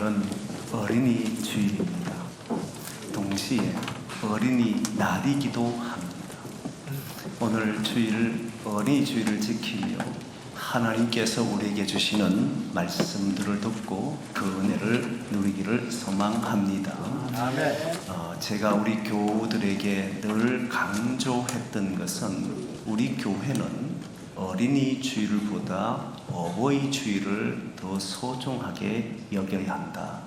오늘은 어린이 주일입니다. 동시에 어린이 날이기도 합니다. 오늘 주일, 어린이 주일을 지키며 하나님께서 우리에게 주시는 말씀들을 듣고 그 은혜를 누리기를 소망합니다. 아멘. 제가 우리 교우들에게 늘 강조했던 것은 우리 교회는 어린이 주일보다 어버이 주일을 더 소중하게 여겨야 한다.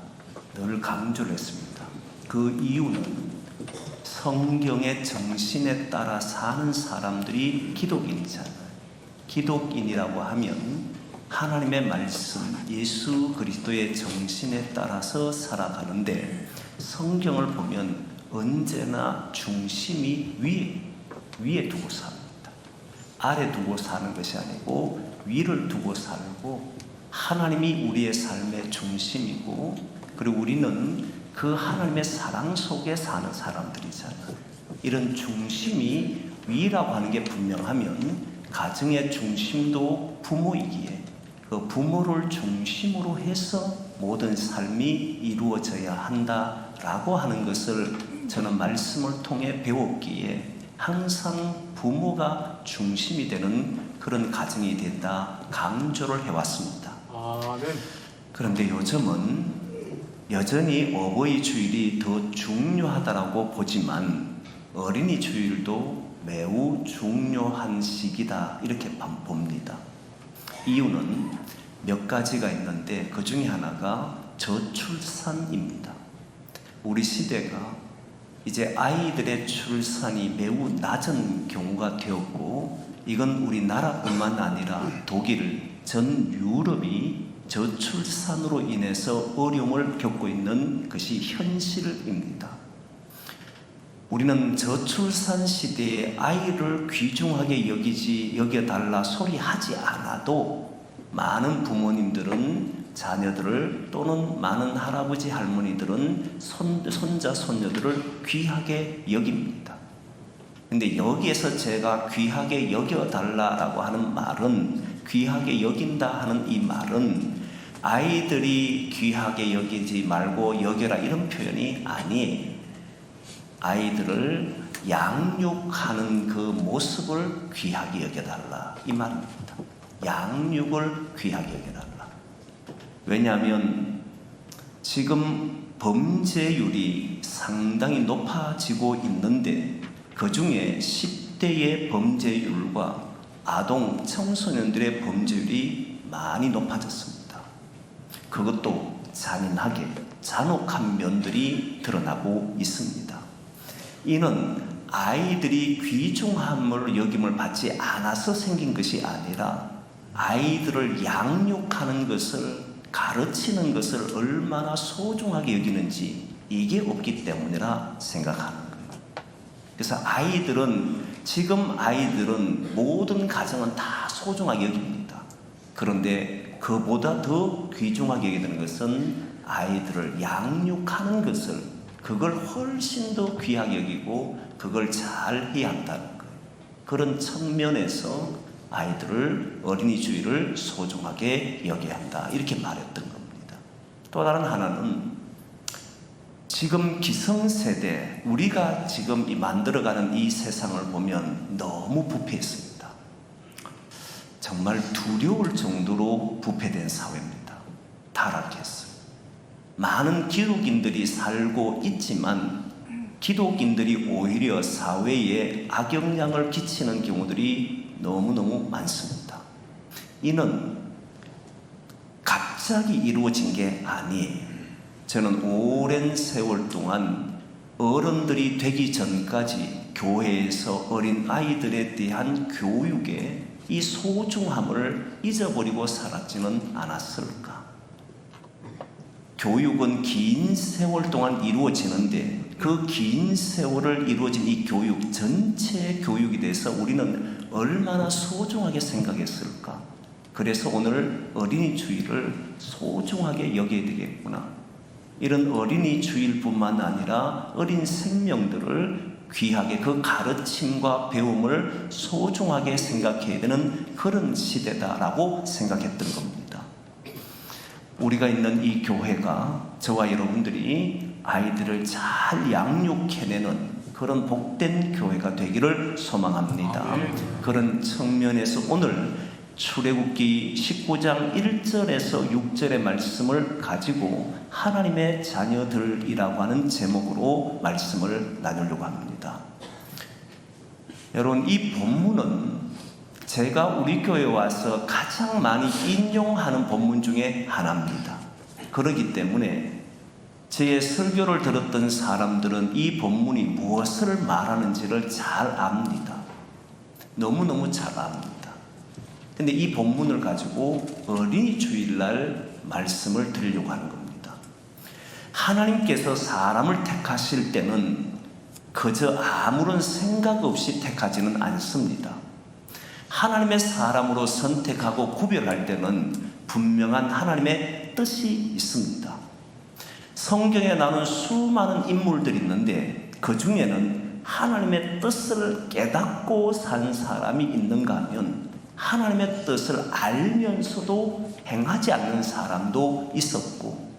늘 강조를 했습니다. 그 이유는 성경의 정신에 따라 사는 사람들이 기독인이잖아요. 기독인이라고 하면 하나님의 말씀, 예수 그리스도의 정신에 따라서 살아가는데 성경을 보면 언제나 중심이 위에 두고 삽니다. 아래 두고 사는 것이 아니고 위를 두고 살고 하나님이 우리의 삶의 중심이고 그리고 우리는 그 하나님의 사랑 속에 사는 사람들이잖아요. 이런 중심이 위라고 하는 게 분명하면 가정의 중심도 부모이기에 그 부모를 중심으로 해서 모든 삶이 이루어져야 한다라고 하는 것을 저는 말씀을 통해 배웠기에 항상 부모가 중심이 되는 그런 가정이 된다 강조를 해왔습니다. 그런데 요즘은 여전히 어버이 주일이 더 중요하다라고 보지만 어린이 주일도 매우 중요한 시기다 이렇게 봅니다. 이유는 몇 가지가 있는데 그 중에 하나가 저출산입니다. 우리 시대가 이제 아이들의 출산이 매우 낮은 경우가 되었고 이건 우리나라뿐만 아니라 독일, 전 유럽이 저출산으로 인해서 어려움을 겪고 있는 것이 현실입니다. 우리는 저출산 시대에 아이를 귀중하게 여겨달라 소리하지 않아도 많은 부모님들은 자녀들을 또는 많은 할아버지 할머니들은 손자 손녀들을 귀하게 여깁니다. 근데 여기에서 제가 귀하게 여겨달라라고 하는 말은 귀하게 여긴다 하는 이 말은 아이들이 귀하게 여기지 말고 여겨라 이런 표현이 아니에요. 아이들을 양육하는 그 모습을 귀하게 여겨달라 이 말입니다. 양육을 귀하게 여겨달라. 왜냐하면 지금 범죄율이 상당히 높아지고 있는데 그 중에 10대의 범죄율과 아동 청소년들의 범죄율이 많이 높아졌습니다. 그것도 잔인하게 잔혹한 면들이 드러나고 있습니다. 이는 아이들이 귀중함을 여김을 받지 않아서 생긴 것이 아니라 아이들을 양육하는 것을 가르치는 것을 얼마나 소중하게 여기는지 이게 없기 때문이라 생각하는 거예요. 그래서 지금 아이들은 모든 가정은 다 소중하게 여깁니다. 그런데 그보다 더 귀중하게 여기는 것은 아이들을 양육하는 것을 그걸 훨씬 더 귀하게 여기고 그걸 잘 해야 한다는 거예요. 그런 측면에서 아이들을 어린이 주일을 소중하게 여겨야 한다 이렇게 말했던 겁니다. 또 다른 하나는 지금 기성세대 우리가 지금 만들어가는 이 세상을 보면 너무 부패했습니다. 정말 두려울 정도로 부패된 사회입니다. 타락했어요. 많은 기독인들이 살고 있지만 기독인들이 오히려 사회에 악영향을 끼치는 경우들이 너무너무 많습니다. 이는 갑자기 이루어진 게 아니에요. 저는 오랜 세월 동안 어른들이 되기 전까지 교회에서 어린 아이들에 대한 교육의 이 소중함을 잊어버리고 살았지는 않았을까? 교육은 긴 세월 동안 이루어지는데 그 긴 세월을 이루어진 이 교육 전체의 교육에 대해서 우리는 얼마나 소중하게 생각했을까? 그래서 오늘 어린이 주일을 소중하게 여겨야 되겠구나. 이런 어린이 주일뿐만 아니라 어린 생명들을 귀하게 그 가르침과 배움을 소중하게 생각해야 되는 그런 시대다라고 생각했던 겁니다. 우리가 있는 이 교회가 저와 여러분들이 아이들을 잘 양육해내는 그런 복된 교회가 되기를 소망합니다. 그런 측면에서 오늘 출애굽기 19장 1절에서 6절의 말씀을 가지고 하나님의 자녀들이라고 하는 제목으로 말씀을 나누려고 합니다. 여러분, 이 본문은 제가 우리 교회에 와서 가장 많이 인용하는 본문 중에 하나입니다. 그렇기 때문에 제 설교를 들었던 사람들은 이 본문이 무엇을 말하는지를 잘 압니다. 너무너무 잘 압니다. 근데 이 본문을 가지고 어린이 주일날 말씀을 드리려고 하는 겁니다. 하나님께서 사람을 택하실 때는 그저 아무런 생각 없이 택하지는 않습니다. 하나님의 사람으로 선택하고 구별할 때는 분명한 하나님의 뜻이 있습니다. 성경에 나오는 수많은 인물들이 있는데 그 중에는 하나님의 뜻을 깨닫고 산 사람이 있는가 하면 하나님의 뜻을 알면서도 행하지 않는 사람도 있었고,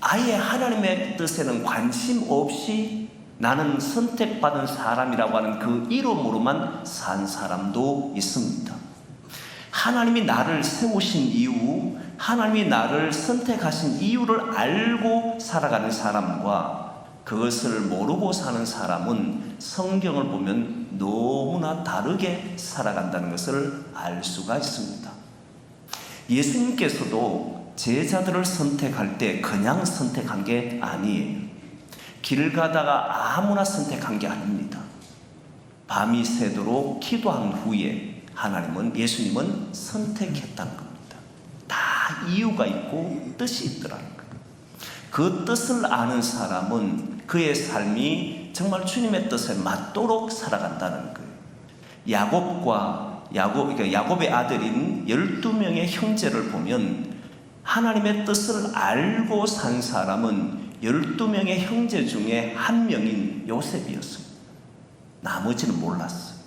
아예 하나님의 뜻에는 관심 없이 나는 선택받은 사람이라고 하는 그 이름으로만 산 사람도 있습니다. 하나님이 나를 세우신 이유, 하나님이 나를 선택하신 이유를 알고 살아가는 사람과 그것을 모르고 사는 사람은 성경을 보면 너무나 다르게 살아간다는 것을 알 수가 있습니다. 예수님께서도 제자들을 선택할 때 그냥 선택한 게 아니에요. 길 가다가 아무나 선택한 게 아닙니다. 밤이 새도록 기도한 후에 예수님은 선택했다는 겁니다. 다 이유가 있고 뜻이 있더라는 거예요. 그 뜻을 아는 사람은 그의 삶이 정말 주님의 뜻에 맞도록 살아간다는 거예요. 야곱의 아들인 12명의 형제를 보면 하나님의 뜻을 알고 산 사람은 12명의 형제 중에 한 명인 요셉이었습니다. 나머지는 몰랐어요.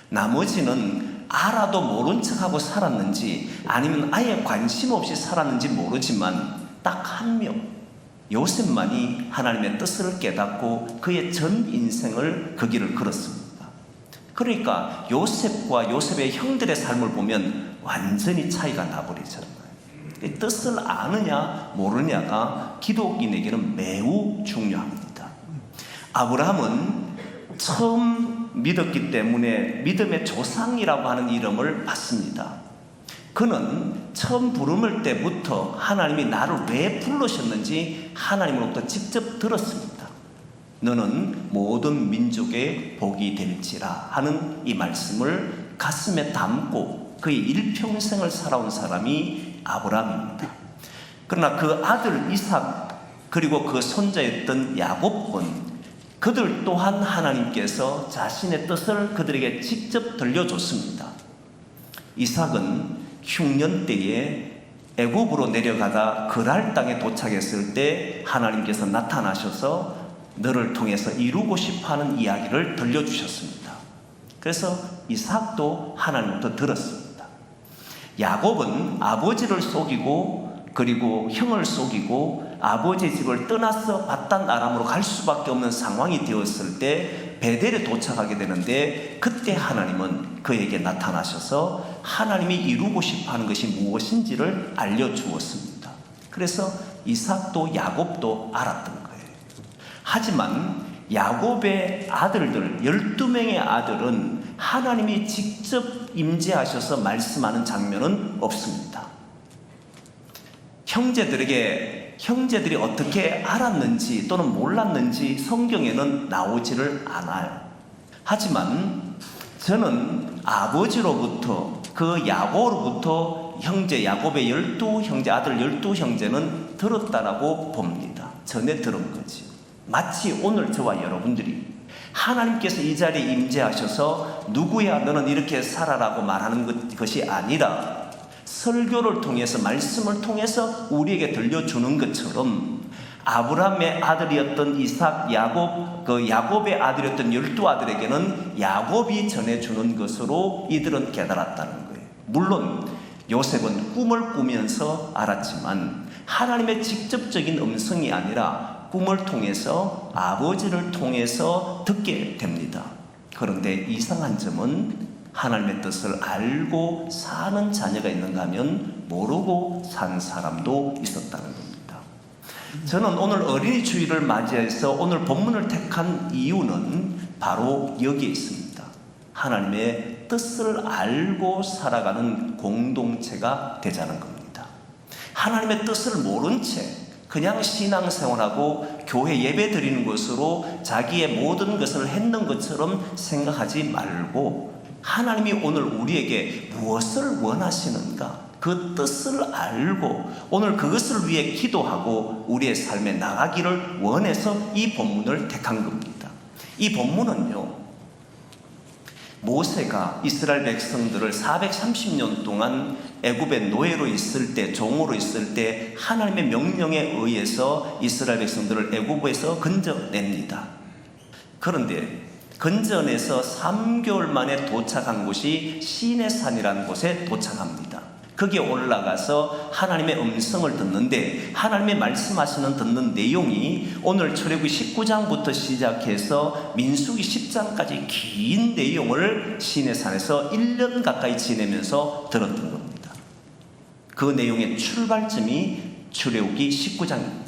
나머지는 알아도 모른 척하고 살았는지 아니면 아예 관심 없이 살았는지 모르지만 딱 한 명, 요셉만이 하나님의 뜻을 깨닫고 그의 전 인생을 그 길을 걸었습니다. 그러니까 요셉과 요셉의 형들의 삶을 보면 완전히 차이가 나버리잖아요. 뜻을 아느냐 모르냐가 기독인에게는 매우 중요합니다. 아브라함은 처음 믿었기 때문에 믿음의 조상이라고 하는 이름을 받습니다. 그는 처음 부름을 때부터 하나님이 나를 왜 부르셨는지 하나님으로부터 직접 들었습니다. 너는 모든 민족의 복이 될지라 하는 이 말씀을 가슴에 담고 그의 일평생을 살아온 사람이 아브라함입니다. 그러나 그 아들 이삭 그리고 그 손자였던 야곱은 그들 또한 하나님께서 자신의 뜻을 그들에게 직접 들려줬습니다. 이삭은 흉년 때에 애굽으로 내려가다 그랄 땅에 도착했을 때 하나님께서 나타나셔서 너를 통해서 이루고 싶어하는 이야기를 들려주셨습니다. 그래서 이삭도 하나님부터 들었습니다. 야곱은 아버지를 속이고 그리고 형을 속이고 아버지의 집을 떠나서 바단 아람으로 갈 수밖에 없는 상황이 되었을 때 베델에 도착하게 되는데 그때 하나님은 그에게 나타나셔서 하나님이 이루고 싶어하는 것이 무엇인지를 알려주었습니다. 그래서 이삭도 야곱도 알았던 거예요. 하지만 야곱의 아들들 12명의 아들은 하나님이 직접 임재하셔서 말씀하는 장면은 없습니다. 형제들이 어떻게 알았는지 또는 몰랐는지 성경에는 나오지를 않아요. 하지만 저는 아버지로부터 그 야곱으로부터 야곱의 12형제 아들 12형제는 들었다라고 봅니다. 전에 들은 거지. 마치 오늘 저와 여러분들이 하나님께서 이 자리에 임재하셔서 누구야 너는 이렇게 살아라고 말하는 것이 아니라 설교를 통해서 말씀을 통해서 우리에게 들려주는 것처럼 아브라함의 아들이었던 이삭, 야곱의 아들이었던 12아들에게는 야곱이 전해주는 것으로 이들은 깨달았다는 거예요. 물론 요셉은 꿈을 꾸면서 알았지만 하나님의 직접적인 음성이 아니라 꿈을 통해서 아버지를 통해서 듣게 됩니다. 그런데 이상한 점은 하나님의 뜻을 알고 사는 자녀가 있는가 하면 모르고 산 사람도 있었다는 겁니다. 저는 오늘 어린이 주일을 맞이해서 오늘 본문을 택한 이유는 바로 여기에 있습니다. 하나님의 뜻을 알고 살아가는 공동체가 되자는 겁니다. 하나님의 뜻을 모른 채 그냥 신앙생활하고 교회 예배 드리는 것으로 자기의 모든 것을 했는 것처럼 생각하지 말고 하나님이 오늘 우리에게 무엇을 원하시는가 그 뜻을 알고 오늘 그것을 위해 기도하고 우리의 삶에 나가기를 원해서 이 본문을 택한 겁니다. 이 본문은요, 모세가 이스라엘 백성들을 430년 동안 애굽의 노예로 있을 때, 종으로 있을 때 하나님의 명령에 의해서 이스라엘 백성들을 애굽에서 건져냅니다. 그런데 건져내서 3개월 만에 도착한 곳이 시내산이라는 곳에 도착합니다. 거기에 올라가서 하나님의 음성을 듣는데 하나님의 말씀하시는 듣는 내용이 오늘 출애굽기 19장부터 시작해서 민수기 10장까지 긴 내용을 시내산에서 1년 가까이 지내면서 들었던 겁니다. 그 내용의 출발점이 출애굽기 19장입니다.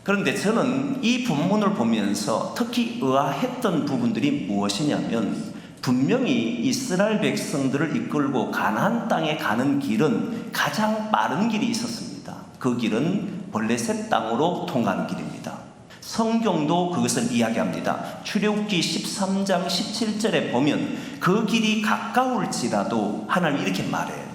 그런데 저는 이 본문을 보면서 특히 의아했던 부분들이 무엇이냐면 분명히 이스라엘 백성들을 이끌고 가나안 땅에 가는 길은 가장 빠른 길이 있었습니다. 그 길은 블레셋 땅으로 통하는 길입니다. 성경도 그것을 이야기합니다. 출애굽기 13장 17절에 보면 그 길이 가까울지라도 하나님이 이렇게 말해요.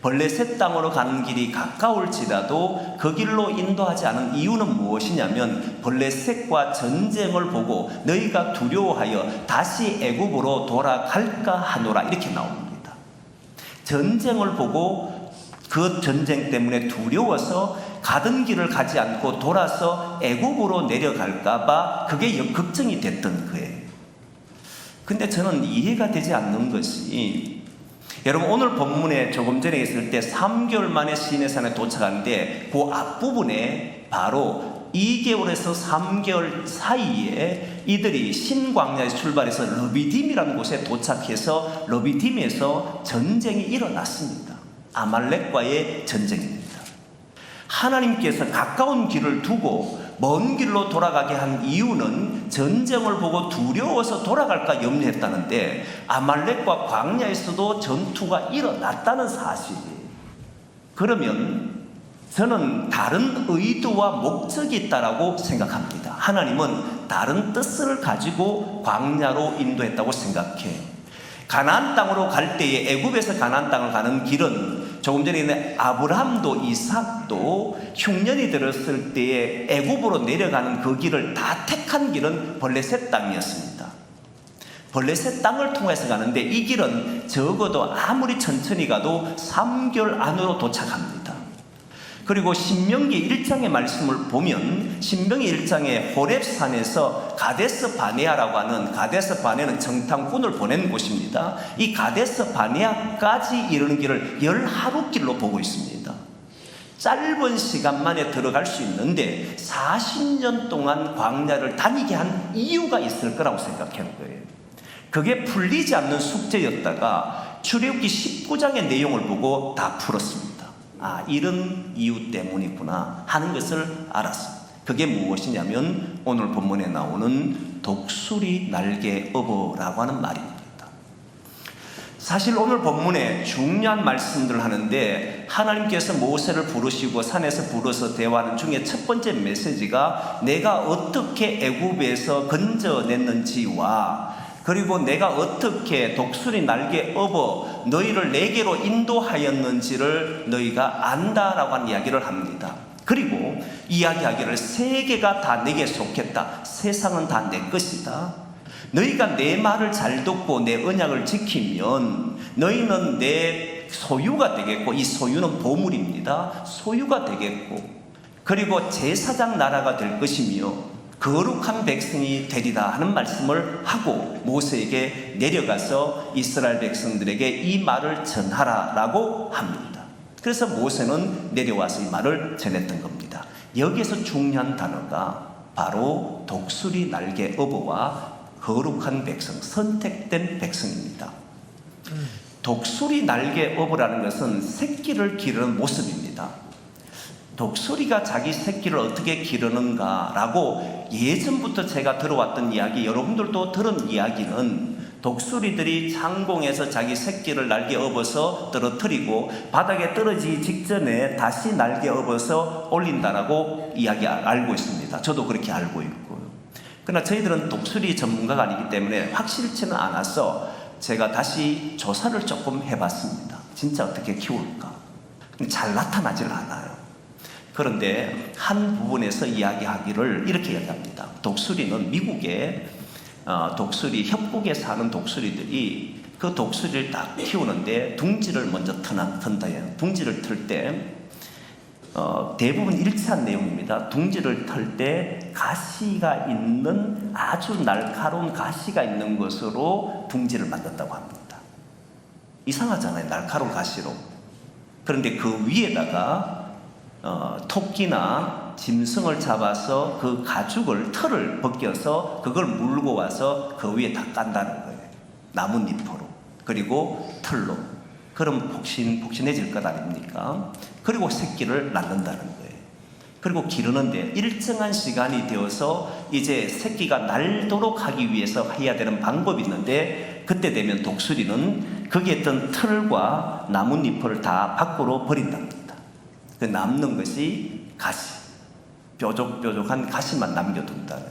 블레셋 땅으로 가는 길이 가까울지라도 그 길로 인도하지 않은 이유는 무엇이냐면 블레셋과 전쟁을 보고 너희가 두려워하여 다시 애굽으로 돌아갈까 하노라 이렇게 나옵니다. 전쟁을 보고 그 전쟁 때문에 두려워서 가던 길을 가지 않고 돌아서 애굽으로 내려갈까 봐 그게 걱정이 됐던 거예요. 근데 저는 이해가 되지 않는 것이 여러분 오늘 본문에 조금 전에 있을 때 3개월 만에 시내산에 도착하는데 그 앞부분에 바로 2개월에서 3개월 사이에 이들이 신광야에서 출발해서 르비딤이라는 곳에 도착해서 르비딤에서 전쟁이 일어났습니다. 아말렉과의 전쟁입니다. 하나님께서 가까운 길을 두고 먼 길로 돌아가게 한 이유는 전쟁을 보고 두려워서 돌아갈까 염려했다는데 아말렉과 광야에서도 전투가 일어났다는 사실이에요. 그러면 저는 다른 의도와 목적이 있다고 생각합니다. 하나님은 다른 뜻을 가지고 광야로 인도했다고 생각해요. 가나안 땅으로 갈 때에 애굽에서 가나안 땅을 가는 길은 조금 전에 있는 아브라함도 이삭도 흉년이 들었을 때에 애굽으로 내려가는 그 길을 다 택한 길은 블레셋 땅이었습니다. 블레셋 땅을 통해서 가는데 이 길은 적어도 아무리 천천히 가도 3개월 안으로 도착합니다. 그리고 신명기 1장의 말씀을 보면 신명기 1장에 호렙산에서 가데스 바네아라고 하는 가데스 바네는 정탐꾼을 보낸 곳입니다. 이 가데스 바네아까지 이르는 길을 10하루길로 보고 있습니다. 짧은 시간 만에 들어갈 수 있는데 40년 동안 광야를 다니게 한 이유가 있을 거라고 생각하는 거예요. 그게 풀리지 않는 숙제였다가 출애굽기 19장의 내용을 보고 다 풀었습니다. 아, 이런 이유 때문이구나 하는 것을 알았습니다. 그게 무엇이냐면 오늘 본문에 나오는 독수리 날개 어버라고 하는 말입니다. 사실 오늘 본문에 중요한 말씀들을 하는데 하나님께서 모세를 부르시고 산에서 불러서 대화하는 중에 첫 번째 메시지가 내가 어떻게 애굽에서 건져냈는지와 그리고 내가 어떻게 독수리 날개 업어 너희를 내게로 인도하였는지를 너희가 안다라고 하는 이야기를 합니다. 그리고 이야기하기를 세계가 다 내게 속했다. 세상은 다 내 것이다. 너희가 내 말을 잘 듣고 내 언약을 지키면 너희는 내 소유가 되겠고 이 소유는 보물입니다. 소유가 되겠고 그리고 제사장 나라가 될 것이며 거룩한 백성이 되리라 하는 말씀을 하고 모세에게 내려가서 이스라엘 백성들에게 이 말을 전하라라고 합니다. 그래서 모세는 내려와서 이 말을 전했던 겁니다. 여기에서 중요한 단어가 바로 독수리 날개 어부와 거룩한 백성, 선택된 백성입니다. 독수리 날개 어부라는 것은 새끼를 기르는 모습입니다. 독수리가 자기 새끼를 어떻게 기르는가라고 예전부터 제가 들어왔던 이야기, 여러분들도 들은 이야기는 독수리들이 상공에서 자기 새끼를 날개 업어서 떨어뜨리고 바닥에 떨어지기 직전에 다시 날개 업어서 올린다라고 이야기 알고 있습니다. 저도 그렇게 알고 있고요. 그러나 저희들은 독수리 전문가가 아니기 때문에 확실치는 않아서 제가 다시 조사를 조금 해봤습니다. 진짜 어떻게 키울까? 잘 나타나질 않아요. 그런데 한 부분에서 이야기하기를 이렇게 이야기합니다. 독수리는 미국의 독수리, 협곡에 사는 독수리들이 그 독수리를 딱 키우는데 둥지를 먼저 튼다 해요. 둥지를 틀 때 대부분 일치한 내용입니다. 둥지를 틀 때 가시가 있는 아주 날카로운 가시가 있는 것으로 둥지를 만든다고 합니다. 이상하잖아요. 날카로운 가시로. 그런데 그 위에다가 토끼나 짐승을 잡아서 그 가죽을, 털을 벗겨서 그걸 물고 와서 그 위에 다 깐다는 거예요. 나뭇잎으로. 그리고 털로. 그럼 폭신해질 것 아닙니까? 그리고 새끼를 낳는다는 거예요. 그리고 기르는데 일정한 시간이 되어서 이제 새끼가 날도록 하기 위해서 해야 되는 방법이 있는데 그때 되면 독수리는 거기에 있던 털과 나뭇잎을 다 밖으로 버린답니다. 그 남는 것이 가시, 뾰족뾰족한 가시만 남겨둔다는.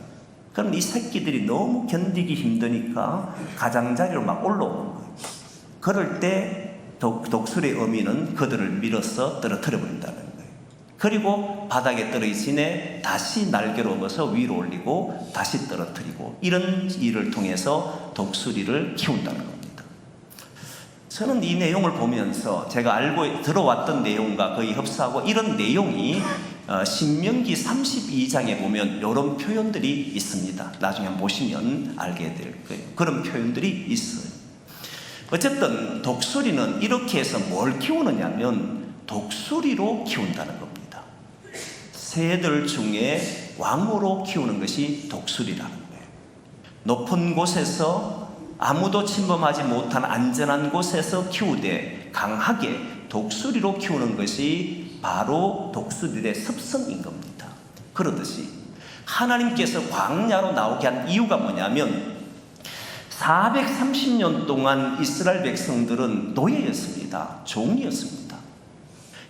그럼 이 새끼들이 너무 견디기 힘드니까 가장자리로 막 올라오는 거예요. 그럴 때 독수리의 어미는 그들을 밀어서 떨어뜨려 버린다는 거예요. 그리고 바닥에 떨어지네 다시 날개로 업어서 위로 올리고 다시 떨어뜨리고, 이런 일을 통해서 독수리를 키운다는 겁니다. 저는 이 내용을 보면서 제가 들어왔던 내용과 거의 흡사하고, 이런 내용이 신명기 32장에 보면 이런 표현들이 있습니다. 나중에 보시면 알게 될 거예요. 그런 표현들이 있어요. 어쨌든 독수리는 이렇게 해서 뭘 키우느냐면 독수리로 키운다는 겁니다. 새들 중에 왕으로 키우는 것이 독수리라는 거예요. 높은 곳에서 아무도 침범하지 못한 안전한 곳에서 키우되 강하게 독수리로 키우는 것이 바로 독수리의 습성인 겁니다. 그러듯이 하나님께서 광야로 나오게 한 이유가 뭐냐면 430년 동안 이스라엘 백성들은 노예였습니다. 종이었습니다.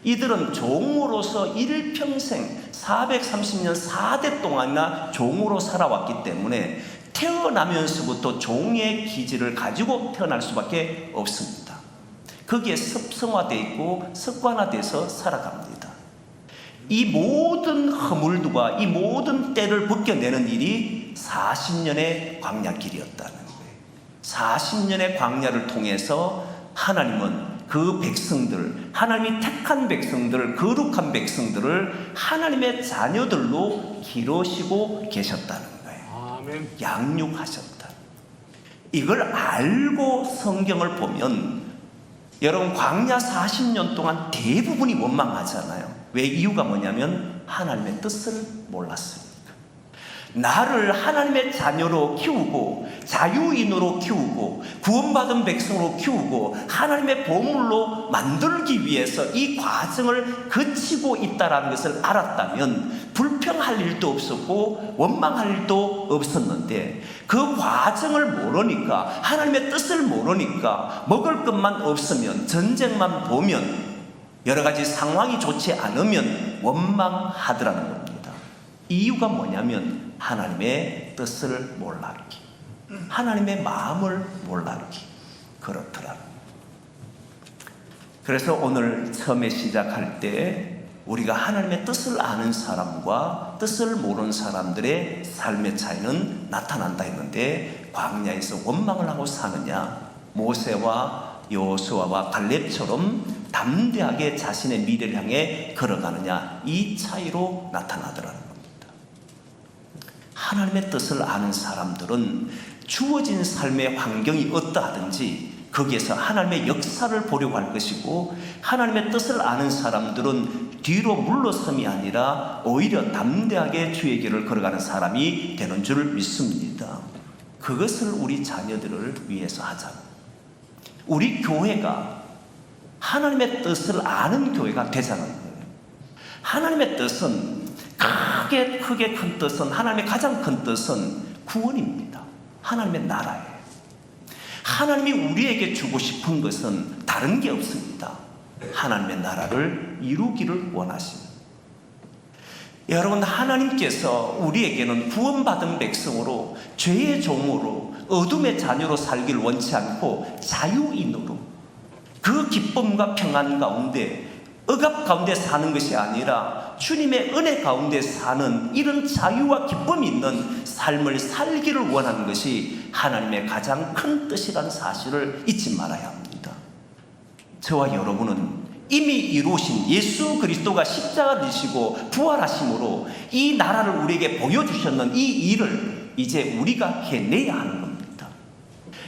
이들은 종으로서 일평생 430년 4대 동안이나 종으로 살아왔기 때문에 태어나면서부터 종의 기질을 가지고 태어날 수밖에 없습니다. 거기에 습성화되어 있고 습관화돼서 살아갑니다. 이 모든 허물과 이 모든 때를 벗겨내는 일이 40년의 광야길이었다는 거예요. 40년의 광야를 통해서 하나님은 그 백성들, 하나님이 택한 백성들, 거룩한 백성들을 하나님의 자녀들로 기르시고 계셨다는 거예요. 아멘. 양육하셨다. 이걸 알고 성경을 보면 여러분, 광야 40년 동안 대부분이 원망하잖아요. 왜? 이유가 뭐냐면 하나님의 뜻을 몰랐습니다. 나를 하나님의 자녀로 키우고 자유인으로 키우고 구원받은 백성으로 키우고 하나님의 보물로 만들기 위해서 이 과정을 거치고 있다는 것을 알았다면 불평할 일도 없었고 원망할 일도 없었는데, 그 과정을 모르니까, 하나님의 뜻을 모르니까, 먹을 것만 없으면, 전쟁만 보면, 여러 가지 상황이 좋지 않으면 원망하더라는 겁니다. 이유가 뭐냐면 하나님의 뜻을 몰랐기, 하나님의 마음을 몰랐기, 그렇더라고요. 그래서 오늘 처음에 시작할 때 우리가 하나님의 뜻을 아는 사람과 뜻을 모르는 사람들의 삶의 차이는 나타난다 했는데, 광야에서 원망을 하고 사느냐, 모세와 여호수아와 갈렙처럼 담대하게 자신의 미래를 향해 걸어가느냐, 이 차이로 나타나더라는 겁니다. 하나님의 뜻을 아는 사람들은 주어진 삶의 환경이 어떠하든지 거기에서 하나님의 역사를 보려고 할 것이고, 하나님의 뜻을 아는 사람들은 뒤로 물러섬이 아니라 오히려 담대하게 주의 길을 걸어가는 사람이 되는 줄 믿습니다. 그것을 우리 자녀들을 위해서 하자. 우리 교회가 하나님의 뜻을 아는 교회가 되자는 거예요. 하나님의 뜻은 크게 큰 뜻은, 하나님의 가장 큰 뜻은 구원입니다. 하나님의 나라예요. 하나님이 우리에게 주고 싶은 것은 다른 게 없습니다. 하나님의 나라를 이루기를 원하십니다. 여러분, 하나님께서 우리에게는 구원받은 백성으로, 죄의 종으로, 어둠의 자녀로 살기를 원치 않고 자유인으로 그 기쁨과 평안 가운데, 억압 가운데 사는 것이 아니라 주님의 은혜 가운데 사는 이런 자유와 기쁨이 있는 삶을 살기를 원하는 것이 하나님의 가장 큰 뜻이라는 사실을 잊지 말아야 합니다. 저와 여러분은 이미 이루신 예수 그리스도가 십자가 지시고 부활하심으로 이 나라를 우리에게 보여주셨는 이 일을 이제 우리가 해내야 하는 겁니다.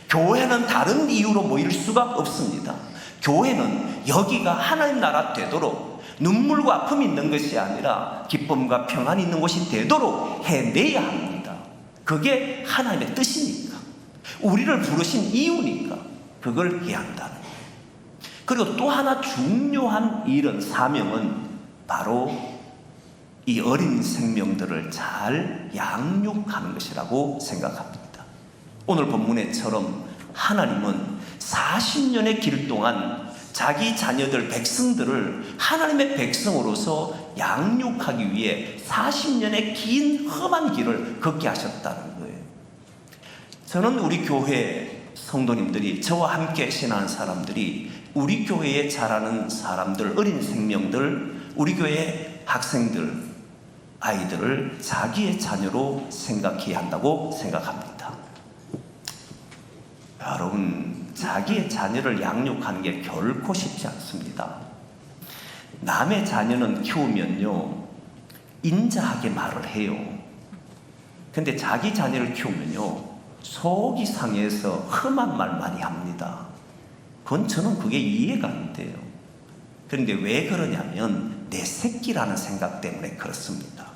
교회는 다른 이유로 모일 수가 없습니다. 교회는 여기가 하나님 나라 되도록 눈물과 아픔이 있는 것이 아니라 기쁨과 평안이 있는 곳이 되도록 해내야 합니다. 그게 하나님의 뜻이니까, 우리를 부르신 이유니까 그걸 해야 한다는 거예요. 그리고 또 하나 중요한 일은, 사명은 바로 이 어린 생명들을 잘 양육하는 것이라고 생각합니다. 오늘 본문에처럼 하나님은 40년의 길 동안 자기 자녀들, 백성들을 하나님의 백성으로서 양육하기 위해 40년의 긴 험한 길을 걷게 하셨다는 거예요. 저는 우리 교회 성도님들이, 저와 함께 신앙하는 사람들이 우리 교회에 자라는 사람들, 어린 생명들, 우리 교회 학생들, 아이들을 자기의 자녀로 생각해야 한다고 생각합니다. 여러분, 자기의 자녀를 양육하는 게 결코 쉽지 않습니다. 남의 자녀는 키우면요, 인자하게 말을 해요. 근데 자기 자녀를 키우면요, 속이 상해서 험한 말 많이 합니다. 저는 그게 이해가 안 돼요. 그런데 왜 그러냐면 내 새끼라는 생각 때문에 그렇습니다.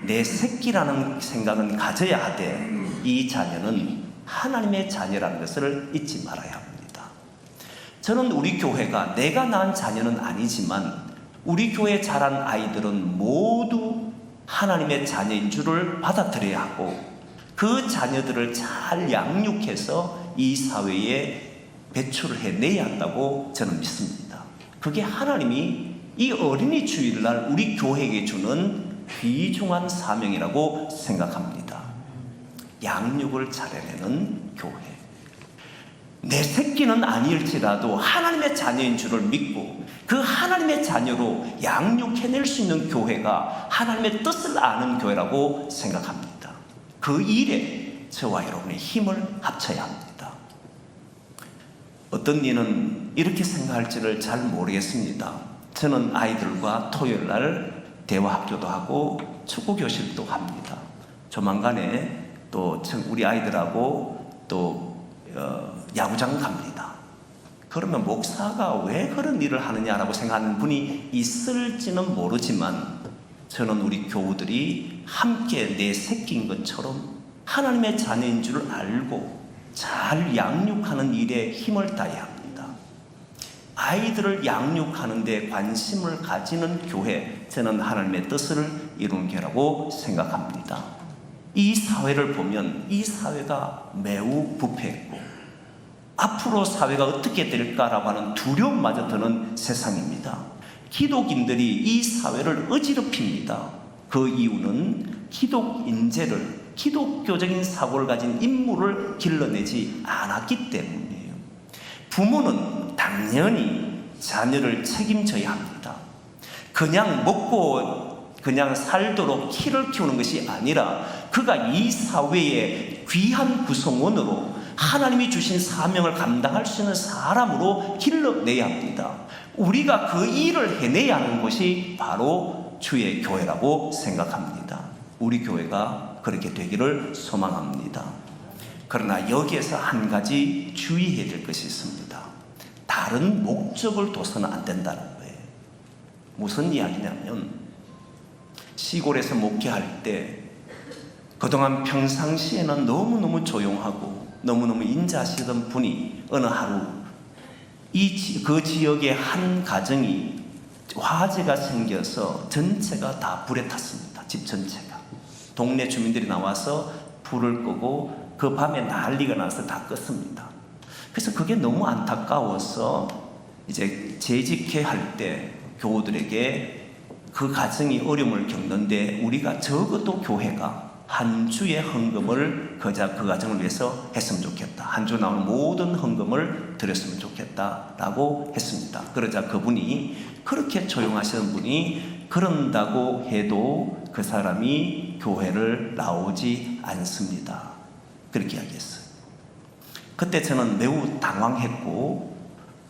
내 새끼라는 생각은 가져야 하되 이 자녀는 하나님의 자녀라는 것을 잊지 말아야 합니다. 저는 우리 교회가 내가 낳은 자녀는 아니지만 우리 교회에 자란 아이들은 모두 하나님의 자녀인 줄을 받아들여야 하고, 그 자녀들을 잘 양육해서 이 사회에 배출을 해내야 한다고 저는 믿습니다. 그게 하나님이 이 어린이 주일날 우리 교회에게 주는 귀중한 사명이라고 생각합니다. 양육을 잘해내는 교회. 내 새끼는 아닐지라도 하나님의 자녀인 줄을 믿고 그 하나님의 자녀로 양육해낼 수 있는 교회가 하나님의 뜻을 아는 교회라고 생각합니다. 그 일에 저와 여러분의 힘을 합쳐야 합니다. 어떤 이는 이렇게 생각할지를 잘 모르겠습니다. 저는 아이들과 토요일 날 대화학교도 하고 축구교실도 합니다. 조만간에 또 우리 아이들하고 또 야구장 갑니다. 그러면 목사가 왜 그런 일을 하느냐라고 생각하는 분이 있을지는 모르지만, 저는 우리 교우들이 함께 내 새끼인 것처럼 하나님의 자녀인 줄 알고 잘 양육하는 일에 힘을 다해야 합니다. 아이들을 양육하는 데 관심을 가지는 교회, 저는 하나님의 뜻을 이루는 교회라고 생각합니다. 이 사회를 보면 이 사회가 매우 부패했고 앞으로 사회가 어떻게 될까라고 하는 두려움마저 드는 세상입니다. 기독인들이 이 사회를 어지럽힙니다. 그 이유는 기독인재를, 기독교적인 사고를 가진 인물을 길러내지 않았기 때문이에요. 부모는 당연히 자녀를 책임져야 합니다. 그냥 먹고 그냥 살도록 키를 키우는 것이 아니라 그가 이 사회의 귀한 구성원으로 하나님이 주신 사명을 감당할 수 있는 사람으로 길러내야 합니다. 우리가 그 일을 해내야 하는 것이 바로 주의 교회라고 생각합니다. 우리 교회가 그렇게 되기를 소망합니다. 그러나 여기에서 한 가지 주의해야 될 것이 있습니다. 다른 목적을 둬서는 안 된다는 거예요. 무슨 이야기냐면, 시골에서 목회할 때 그동안 평상시에는 너무너무 조용하고 너무너무 인자하시던 분이 어느 하루 그 지역의 한 가정이 화재가 생겨서 전체가 다 불에 탔습니다. 집 전체가. 동네 주민들이 나와서 불을 끄고 그 밤에 난리가 나서 다 껐습니다. 그래서 그게 너무 안타까워서 이제 재직회 할 때 교우들에게 그 가정이 어려움을 겪는데 우리가 적어도 교회가 한 주의 헌금을 그 가정을 위해서 했으면 좋겠다. 한 주 나오는 모든 헌금을 드렸으면 좋겠다라고 했습니다. 그러자 그분이, 그렇게 조용하시는 분이 그런다고 해도 그 사람이 교회를 나오지 않습니다. 그렇게 이야기했어요. 그때 저는 매우 당황했고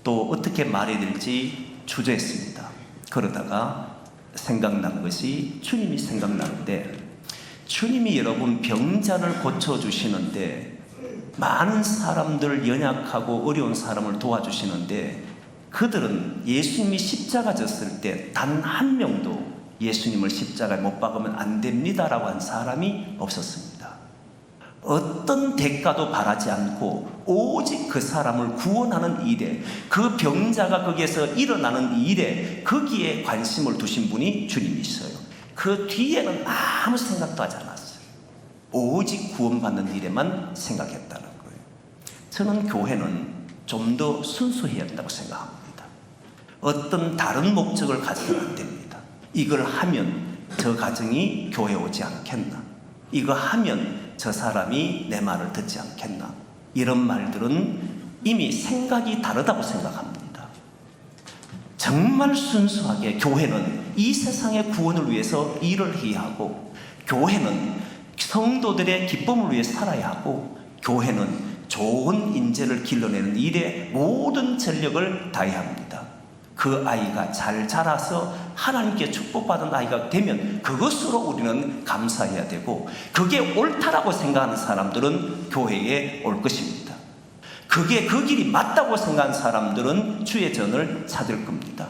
또 어떻게 말해야 될지 주저했습니다. 그러다가 생각난 것이, 주님이 생각나는데, 주님이 여러분 병자를 고쳐주시는데, 많은 사람들, 연약하고 어려운 사람을 도와주시는데, 그들은 예수님이 십자가 졌을 때 단 한 명도 예수님을 십자가에 못 박으면 안 됩니다라고 한 사람이 없었습니다. 어떤 대가도 바라지 않고 오직 그 사람을 구원하는 일에, 그 병자가 거기에서 일어나는 일에 거기에 관심을 두신 분이 주님이셔요. 그 뒤에는 아무 생각도 하지 않았어요. 오직 구원받는 일에만 생각했다는 거예요. 저는 교회는 좀 더 순수해야 한다고 생각합니다. 어떤 다른 목적을 가지면 안 됩니다. 이걸 하면 저 가정이 교회 오지 않겠나, 이거 하면 저 사람이 내 말을 듣지 않겠나, 이런 말들은 이미 생각이 다르다고 생각합니다. 정말 순수하게 교회는 이 세상의 구원을 위해서 일을 해야 하고, 교회는 성도들의 기쁨을 위해 살아야 하고, 교회는 좋은 인재를 길러내는 일에 모든 전력을 다해야 합니다. 그 아이가 잘 자라서 하나님께 축복받은 아이가 되면 그것으로 우리는 감사해야 되고, 그게 옳다라고 생각하는 사람들은 교회에 올 것입니다. 그게 그 길이 맞다고 생각하는 사람들은 주의 전을 찾을 겁니다.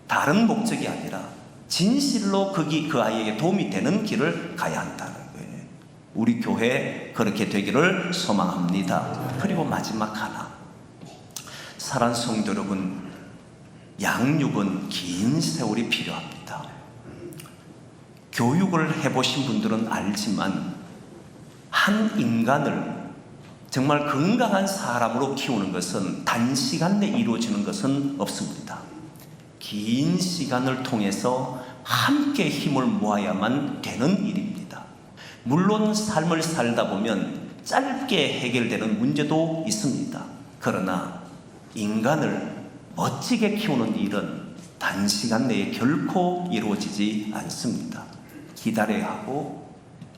다른 목적이 아니라 진실로 그 아이에게 도움이 되는 길을 가야 한다는 거예요. 우리 교회 그렇게 되기를 소망합니다. 그리고 마지막 하나, 사랑하는 성도 여러분, 양육은 긴 세월이 필요합니다. 교육을 해보신 분들은 알지만 한 인간을 정말 건강한 사람으로 키우는 것은 단시간 내에 이루어지는 것은 없습니다. 긴 시간을 통해서 함께 힘을 모아야만 되는 일입니다. 물론 삶을 살다 보면 짧게 해결되는 문제도 있습니다. 그러나 인간을 멋지게 키우는 일은 단시간 내에 결코 이루어지지 않습니다. 기다려야 하고,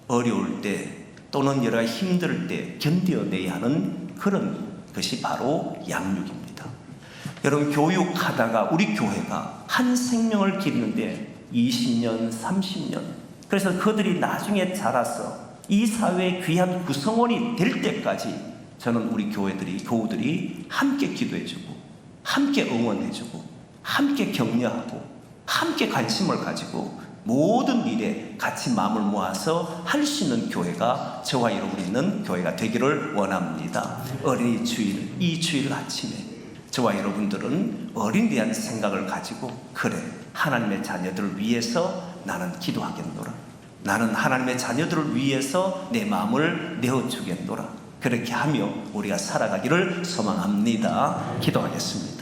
어려울 때 또는 여러 가지 힘들 때 견뎌내야 하는 그런 것이 바로 양육입니다. 여러분, 교육하다가 우리 교회가 한 생명을 기르는데 20년, 30년, 그래서 그들이 나중에 자라서 이 사회의 귀한 구성원이 될 때까지 저는 우리 교우들이 함께 기도해주고, 함께 응원해주고, 함께 격려하고, 함께 관심을 가지고 모든 일에 같이 마음을 모아서 할 수 있는 교회가 저와 여러분이 있는 교회가 되기를 원합니다. 어린이 주일, 이 주일 아침에 저와 여러분들은 어린이에 대한 생각을 가지고, 그래, 하나님의 자녀들을 위해서 나는 기도하겠노라, 나는 하나님의 자녀들을 위해서 내 마음을 내어주겠노라, 그렇게 하며 우리가 살아가기를 소망합니다. 기도하겠습니다.